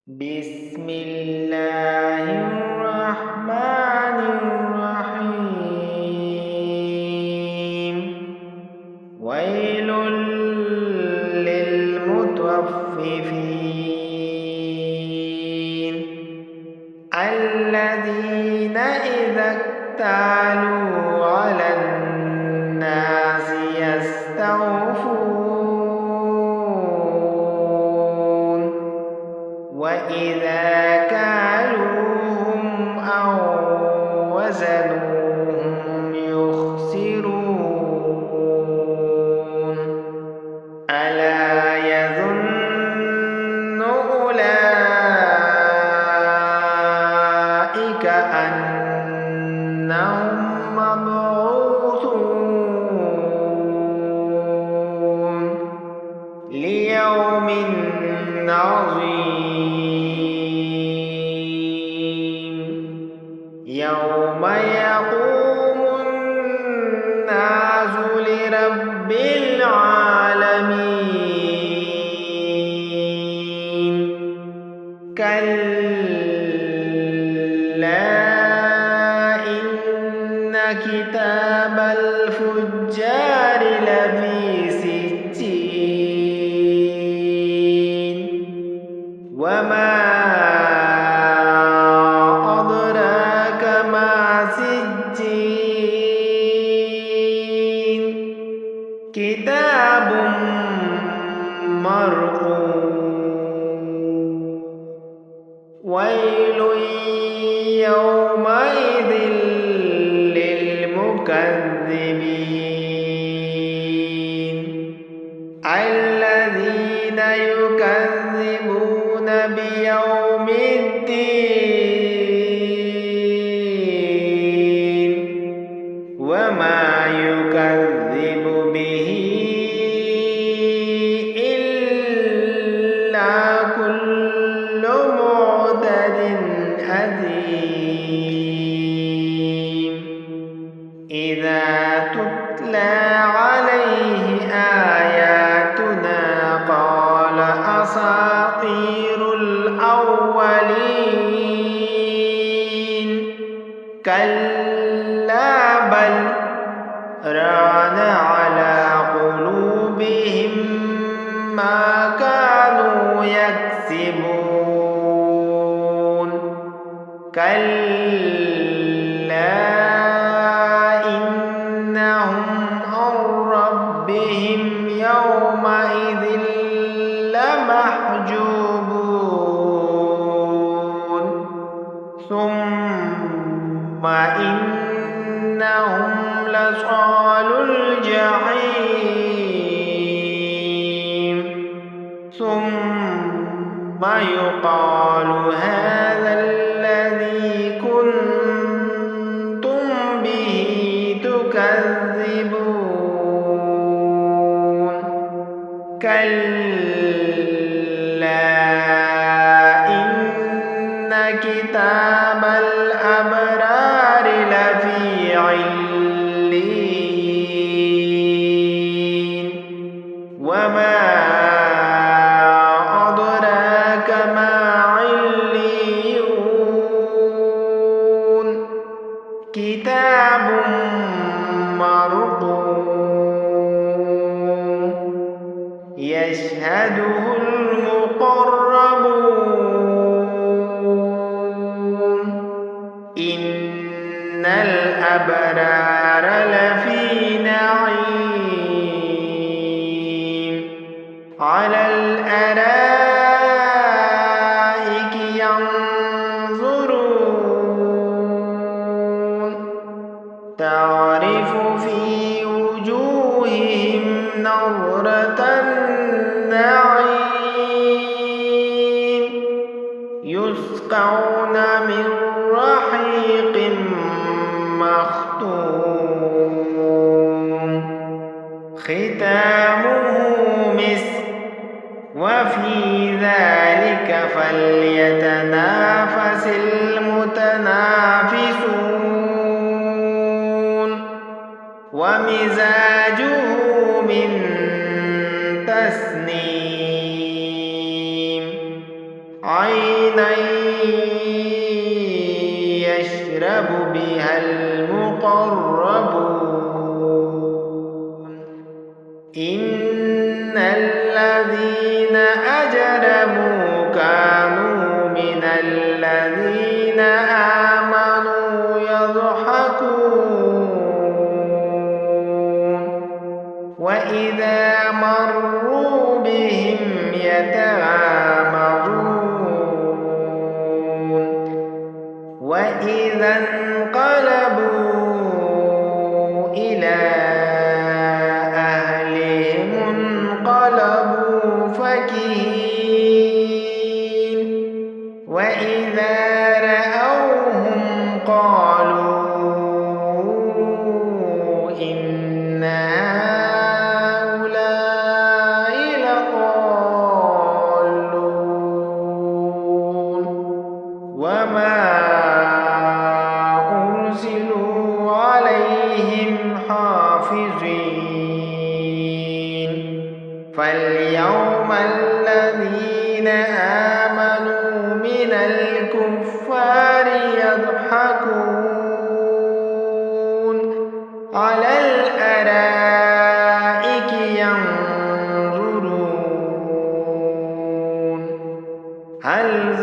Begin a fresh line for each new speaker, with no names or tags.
بسم الله الرحمن الرحيم. ويل للمطففين الذين إذا اكتالوا على الناس يستوفون وإذا كالوهم أو وزنوهم يخسرون. ألا يظن أولئك أنهم مبعوثون ليوم عظيم يوم يقوم الناس لرب العالمين. كلا إن كتاب الفجار لفي سجين. وما أدراك ما سجين. كتاب مرقوم. ويل يومئذ للمكذبين الذين يكذبون بيوم الدين وما يكذب به إلا كل معتد أثيم. إذا تتلى عليه آياتنا قال أساطير الأولين. كلا بل ران على قلوبهم ما كانوا يكسبون. كلا إنهم عن ربهم يومئذ لمحجوبون. ثم إنهم لصال الجحيم. ثم يقال هذا الذي كنتم به تكذبون. كلا إن كتاب الأبرار لفي عليين. وما أدراك ما عليون. كتاب مرقوم يشهده المقربون. إن الأبرار لفي نعيم على الأرائك ينظرون. تعرف في وجوههم نظرة النعيم. يسقون من رحيق مختوم ختامه مسك. وفي ذلك فليتنافس المتنافسون. ومزاجه من تسنيم. عين عينا يشرب بها المقربون إن الذين أجرموا كانوا من الذين آمنوا يضحكون وإذا مروا بهم يتغامزون وإذا انقلبوا إلى أهلهم انقلبوا فكهين وإذا رأوهم قالوا إن هؤلاء لضالون وما أرسلوا عليهم حافظين فاليوم الذين آمنوا من الكفار يضحكون على الأرائك ينظرون هل